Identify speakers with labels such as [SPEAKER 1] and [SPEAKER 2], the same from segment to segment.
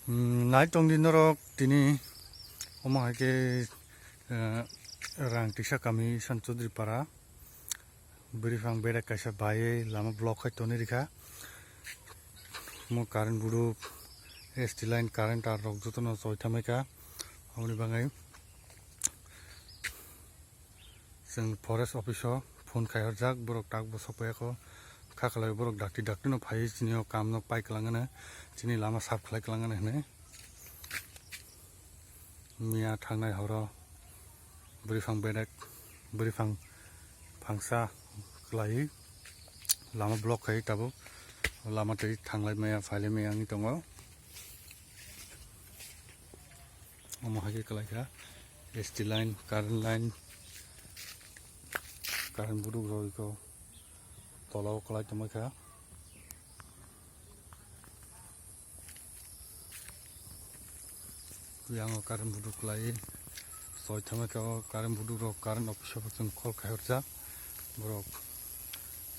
[SPEAKER 1] Night on the Norok Tini Omahake Rang Tisha Kami Santudri Para Burifang Beda Kasha Baye Lama Block Tonerica Mo Karen Budu ST line current are Roxotono Soitameka Only Bangai Sing Forest Officer Phone Kayarjak Borok Tak Bosopeko Kakalai Borok Dakti no Pais Neo Kam no Pike Langana Chini Lama Sap like Langana Mia Tangai Horo Burifang Bedek Burifang Pangsa Klai Lama Block Hay Tabo Lama Tay Tanglai Mea File Meang Tongo Omahaki Kalaka ST line, current Budu Roiko Tolo Kalaitamaka Yang current Budu Klai Soitamaka current Budu Rock current official call Kahurja Brok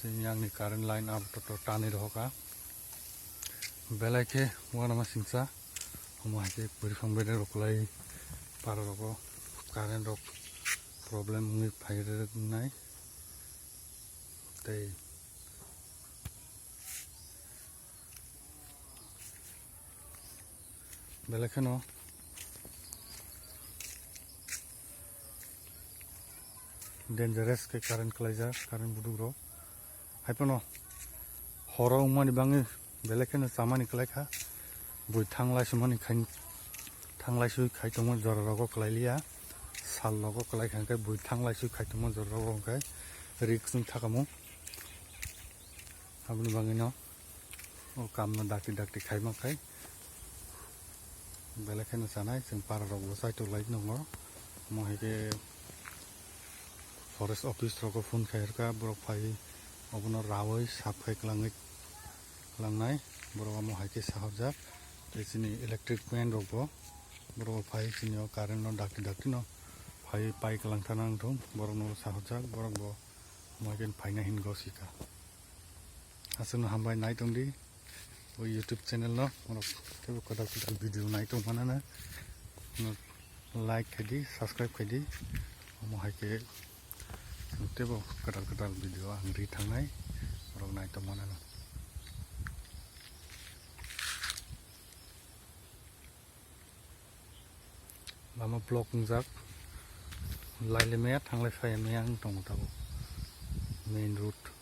[SPEAKER 1] Yang current line up to Tani Hoka Belake one of my singsa Omahaki Burifang Beda Roklai Pararoko current rock problem with pirate night. They Belakano dangerous current closure, current Buduro. Hypono Horror money bangi Belakan Samani Kalaka with Tangla Shumani Tangla Shu Kaitomo Zorogo Klalia Salogo Kalaka with Tangla Shu Kaitomo Zorogo Rixum Takamo Abni Bangino O Kamno Daki Kaimakai Belakan Sanai and Parago side to light no more Mohike Forest Office Rogo Fun Kairka Bropai Obono Rawai Sapkai Langai Boramo Hake Sahajak it's in electric man robo Boro Pai in your current no Daki Pai Pike Lantanang Tum Borono Sahajak Borobo Morgan Pina Hingosika Asun Hambai night only YouTube channel no video night on Manana like Kedi subscribe Kedi Mohake Table Katal video and retangai or night on Manana Lama blocking Zak Lailemet Hanglai Fayamang Tongtabo main route